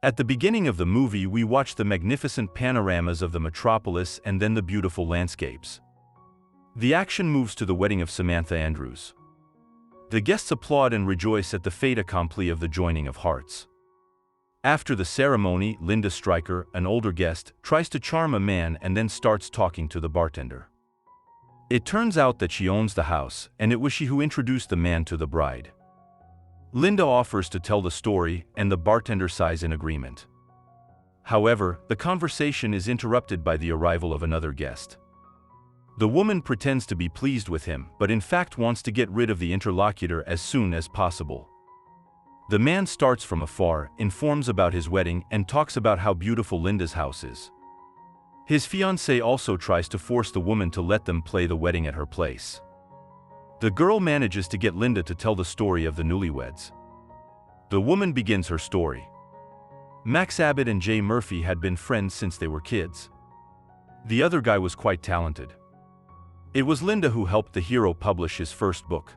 At the beginning of the movie, we watch the magnificent panoramas of the metropolis and then the beautiful landscapes. The action moves to the wedding of Samantha Andrews. The guests applaud and rejoice at the fait accompli of the joining of hearts. After the ceremony, Linda Stryker, an older guest, tries to charm a man and then starts talking to the bartender. It turns out that she owns the house, and it was she who introduced the man to the bride. Linda offers to tell the story, and the bartender sighs in agreement. However, the conversation is interrupted by the arrival of another guest. The woman pretends to be pleased with him, but in fact wants to get rid of the interlocutor as soon as possible. The man starts from afar, informs about his wedding, and talks about how beautiful Linda's house is. His fiancée also tries to force the woman to let them play the wedding at her place. The girl manages to get Linda to tell the story of the newlyweds. The woman begins her story. Max Abbott and Jay Murphy had been friends since they were kids. The other guy was quite talented. It was Linda who helped the hero publish his first book.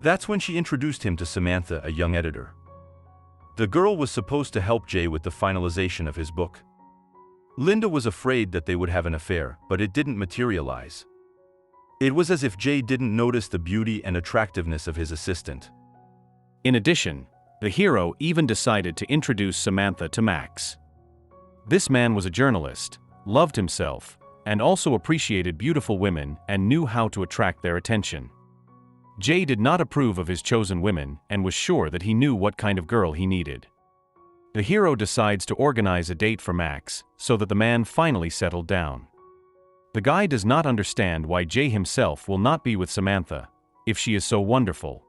That's when she introduced him to Samantha, a young editor. The girl was supposed to help Jay with the finalization of his book. Linda was afraid that they would have an affair, but it didn't materialize. It was as if Jay didn't notice the beauty and attractiveness of his assistant. In addition, the hero even decided to introduce Samantha to Max. This man was a journalist, loved himself, and also appreciated beautiful women and knew how to attract their attention. Jay did not approve of his chosen women and was sure that he knew what kind of girl he needed. The hero decides to organize a date for Max so that the man finally settled down. The guy does not understand why Jay himself will not be with Samantha, if she is so wonderful.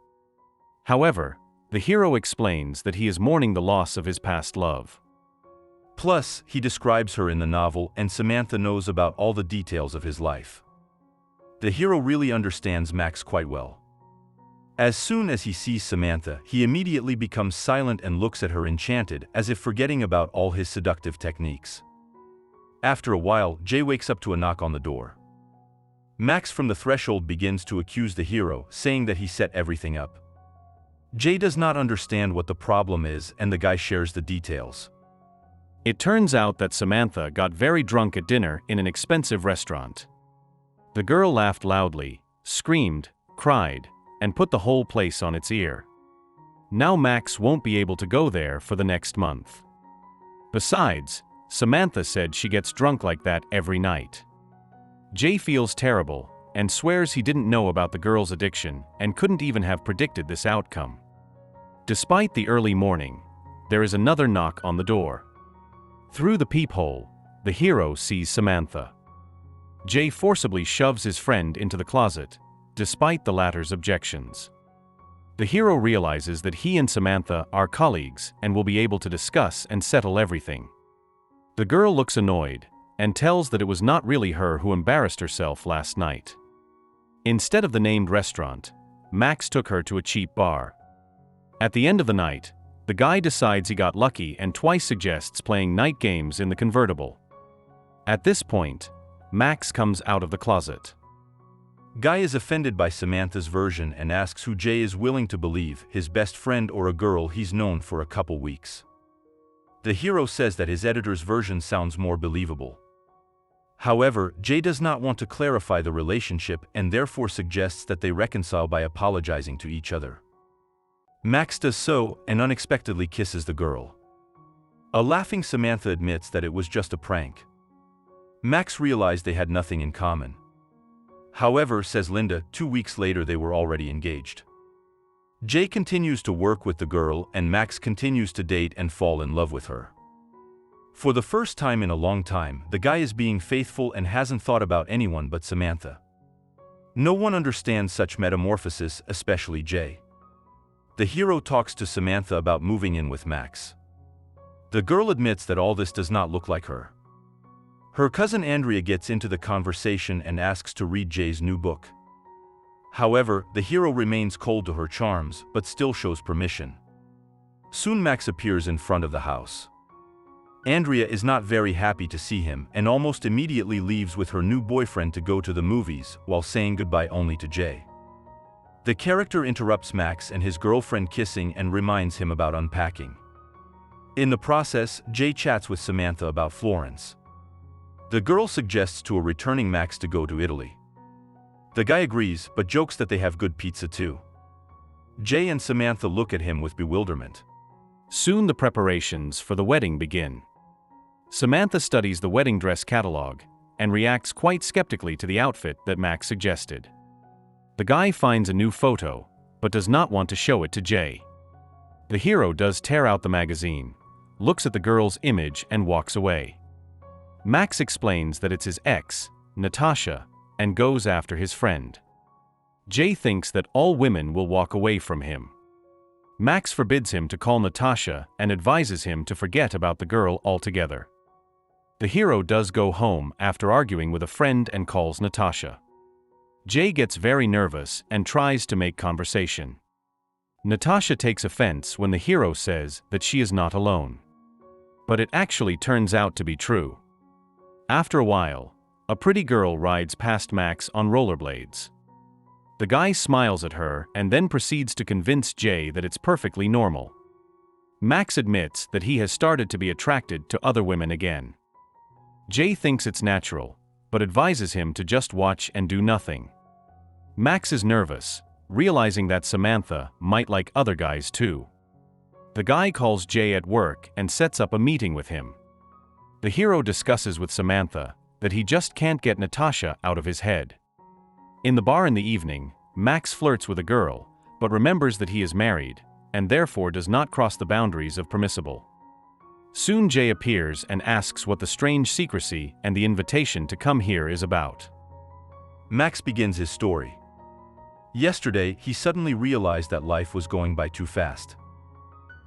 However, the hero explains that he is mourning the loss of his past love. Plus, he describes her in the novel, and Samantha knows about all the details of his life. The hero really understands Max quite well. As soon as he sees Samantha, he immediately becomes silent and looks at her enchanted, as if forgetting about all his seductive techniques. After a while, Jay wakes up to a knock on the door. Max from the threshold begins to accuse the hero, saying that he set everything up. Jay does not understand what the problem is, and the guy shares the details. It turns out that Samantha got very drunk at dinner in an expensive restaurant. The girl laughed loudly, screamed, cried, and put the whole place on its ear. Now Max won't be able to go there for the next month. Besides, Samantha said she gets drunk like that every night. Jay feels terrible and swears he didn't know about the girl's addiction and couldn't even have predicted this outcome. Despite the early morning, there is another knock on the door. Through the peephole, the hero sees Samantha. Jay forcibly shoves his friend into the closet, despite the latter's objections. The hero realizes that he and Samantha are colleagues and will be able to discuss and settle everything. The girl looks annoyed and tells that it was not really her who embarrassed herself last night. Instead of the named restaurant, Max took her to a cheap bar. At the end of the night, the guy decides he got lucky and twice suggests playing night games in the convertible. At this point, Max comes out of the closet. Guy is offended by Samantha's version and asks who Jay is willing to believe, his best friend or a girl he's known for a couple weeks. The hero says that his editor's version sounds more believable. However, Jay does not want to clarify the relationship and therefore suggests that they reconcile by apologizing to each other. Max does so and unexpectedly kisses the girl. A laughing Samantha admits that it was just a prank. Max realized they had nothing in common. However, says Linda, 2 weeks later they were already engaged. Jay continues to work with the girl and Max continues to date and fall in love with her. For the first time in a long time, the guy is being faithful and hasn't thought about anyone but Samantha. No one understands such metamorphosis, especially Jay. The hero talks to Samantha about moving in with Max. The girl admits that all this does not look like her. Her cousin Andrea gets into the conversation and asks to read Jay's new book. However, the hero remains cold to her charms, but still shows permission. Soon Max appears in front of the house. Andrea is not very happy to see him and almost immediately leaves with her new boyfriend to go to the movies, while saying goodbye only to Jay. The character interrupts Max and his girlfriend kissing and reminds him about unpacking. In the process, Jay chats with Samantha about Florence. The girl suggests to a returning Max to go to Italy. The guy agrees, but jokes that they have good pizza too. Jay and Samantha look at him with bewilderment. Soon the preparations for the wedding begin. Samantha studies the wedding dress catalog and reacts quite skeptically to the outfit that Max suggested. The guy finds a new photo, but does not want to show it to Jay. The hero does tear out the magazine, looks at the girl's image and walks away. Max explains that it's his ex, Natasha, and goes after his friend. Jay thinks that all women will walk away from him. Max forbids him to call Natasha and advises him to forget about the girl altogether. The hero does go home after arguing with a friend and calls Natasha. Jay gets very nervous and tries to make conversation. Natasha takes offense when the hero says that she is not alone. But it actually turns out to be true. After a while, a pretty girl rides past Max on rollerblades. The guy smiles at her and then proceeds to convince Jay that it's perfectly normal. Max admits that he has started to be attracted to other women again. Jay thinks it's natural, but advises him to just watch and do nothing. Max is nervous, realizing that Samantha might like other guys too. The guy calls Jay at work and sets up a meeting with him. The hero discusses with Samantha that he just can't get Natasha out of his head. In the bar in the evening, Max flirts with a girl, but remembers that he is married, and therefore does not cross the boundaries of permissible. Soon Jay appears and asks what the strange secrecy and the invitation to come here is about. Max begins his story. Yesterday, he suddenly realized that life was going by too fast.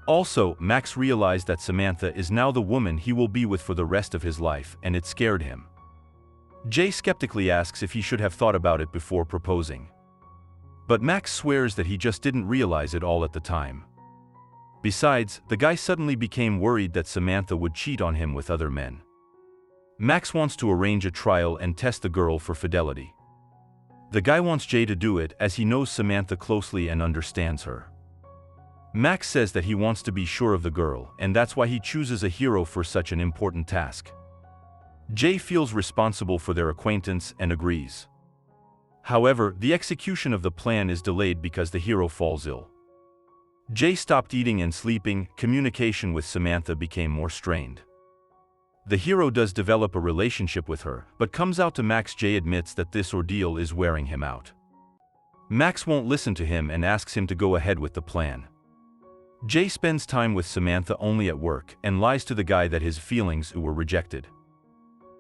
Also, Max realized that Samantha is now the woman he will be with for the rest of his life, and it scared him. Jay skeptically asks if he should have thought about it before proposing. But Max swears that he just didn't realize it all at the time. Besides, the guy suddenly became worried that Samantha would cheat on him with other men. Max wants to arrange a trial and test the girl for fidelity. The guy wants Jay to do it as he knows Samantha closely and understands her. Max says that he wants to be sure of the girl, and that's why he chooses a hero for such an important task. Jay feels responsible for their acquaintance and agrees. However, the execution of the plan is delayed because the hero falls ill. Jay stopped eating and sleeping, communication with Samantha became more strained. The hero does develop a relationship with her, but comes out to Max. Jay admits that this ordeal is wearing him out. Max won't listen to him and asks him to go ahead with the plan. Jay spends time with Samantha only at work and lies to the guy that his feelings were rejected.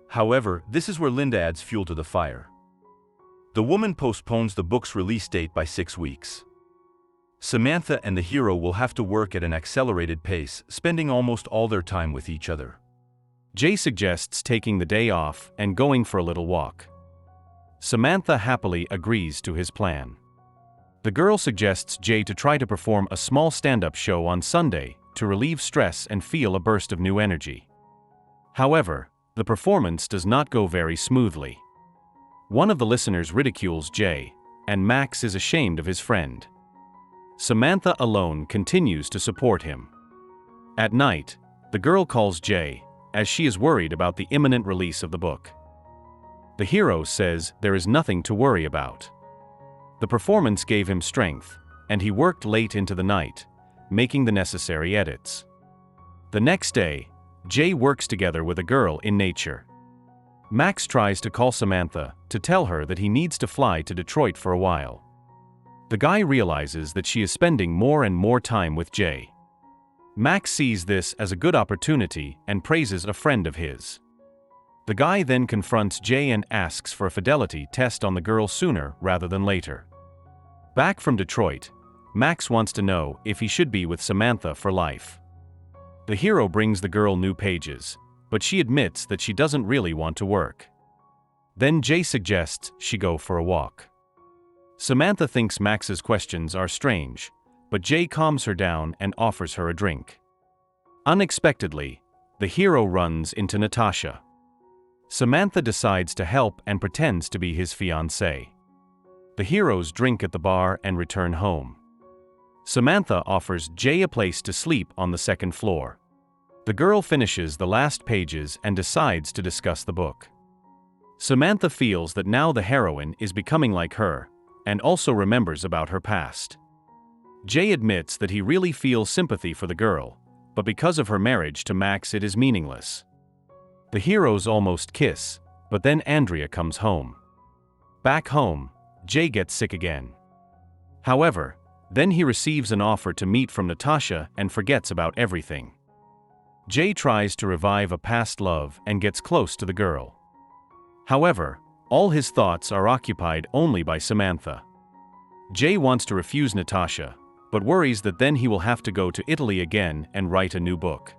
However, this is where Linda adds fuel to the fire. The woman postpones the book's release date by 6 weeks. Samantha and the hero will have to work at an accelerated pace, spending almost all their time with each other. Jay suggests taking the day off and going for a little walk. Samantha happily agrees to his plan. The girl suggests Jay to try to perform a small stand-up show on Sunday to relieve stress and feel a burst of new energy. However, the performance does not go very smoothly. One of the listeners ridicules Jay, and Max is ashamed of his friend. Samantha alone continues to support him. At night, the girl calls Jay, as she is worried about the imminent release of the book. The hero says there is nothing to worry about. The performance gave him strength, and he worked late into the night, making the necessary edits. The next day, Jay works together with a girl in nature. Max tries to call Samantha to tell her that he needs to fly to Detroit for a while. The guy realizes that she is spending more and more time with Jay. Max sees this as a good opportunity and praises a friend of his. The guy then confronts Jay and asks for a fidelity test on the girl sooner rather than later. Back from Detroit, Max wants to know if he should be with Samantha for life. The hero brings the girl new pages, but she admits that she doesn't really want to work. Then Jay suggests she go for a walk. Samantha thinks Max's questions are strange, but Jay calms her down and offers her a drink. Unexpectedly, the hero runs into Natasha. Samantha decides to help and pretends to be his fiancée. The heroes drink at the bar and return home. Samantha offers Jay a place to sleep on the second floor. The girl finishes the last pages and decides to discuss the book. Samantha feels that now the heroine is becoming like her, and also remembers about her past. Jay admits that he really feels sympathy for the girl, but because of her marriage to Max it is meaningless. The heroes almost kiss, but then Andrea comes home. Back home, Jay gets sick again. However, then he receives an offer to meet from Natasha and forgets about everything. Jay tries to revive a past love and gets close to the girl. However, all his thoughts are occupied only by Samantha. Jay wants to refuse Natasha, but worries that then he will have to go to Italy again and write a new book.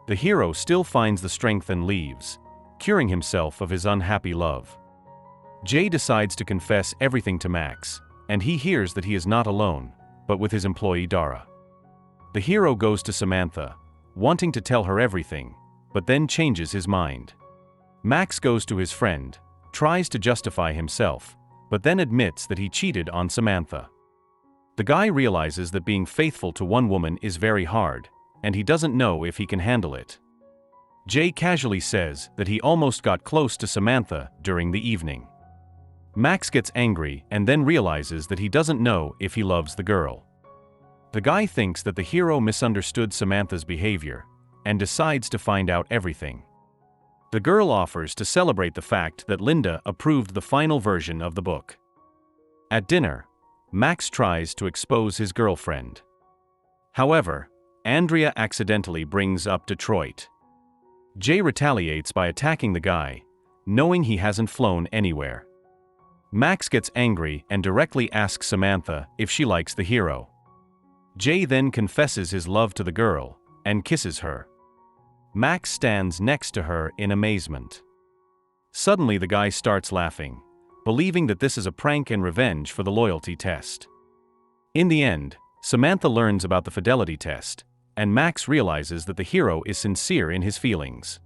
The hero still finds the strength and leaves, curing himself of his unhappy love. Jay decides to confess everything to Max, and he hears that he is not alone, but with his employee Dara. The hero goes to Samantha, wanting to tell her everything, but then changes his mind. Max goes to his friend, tries to justify himself, but then admits that he cheated on Samantha. The guy realizes that being faithful to one woman is very hard, and he doesn't know if he can handle it. Jay casually says that he almost got close to Samantha during the evening. Max gets angry and then realizes that he doesn't know if he loves the girl. The guy thinks that the hero misunderstood Samantha's behavior and decides to find out everything. The girl offers to celebrate the fact that Linda approved the final version of the book. At dinner, Max tries to expose his girlfriend. However, Andrea accidentally brings up Detroit. Jay retaliates by attacking the guy, knowing he hasn't flown anywhere. Max gets angry and directly asks Samantha if she likes the hero. Jay then confesses his love to the girl and kisses her. Max stands next to her in amazement. Suddenly the guy starts laughing, believing that this is a prank and revenge for the loyalty test. In the end, Samantha learns about the fidelity test, and Max realizes that the hero is sincere in his feelings.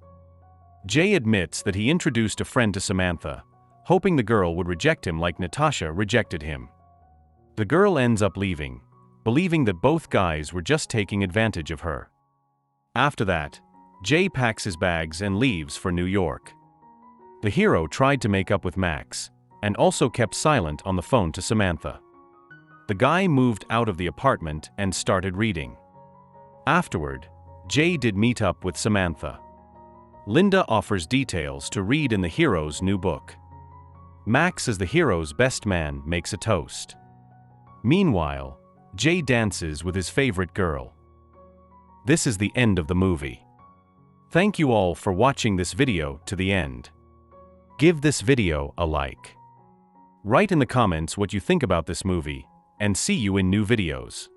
Jay admits that he introduced a friend to Samantha, hoping the girl would reject him like Natasha rejected him. The girl ends up leaving, believing that both guys were just taking advantage of her. After that, Jay packs his bags and leaves for New York. The hero tried to make up with Max, and also kept silent on the phone to Samantha. The guy moved out of the apartment and started reading. Afterward, Jay did meet up with Samantha. Linda offers details to read in the hero's new book. Max, as the hero's best man, makes a toast. Meanwhile, Jay dances with his favorite girl. This is the end of the movie. Thank you all for watching this video to the end. Give this video a like. Write in the comments what you think about this movie, and see you in new videos.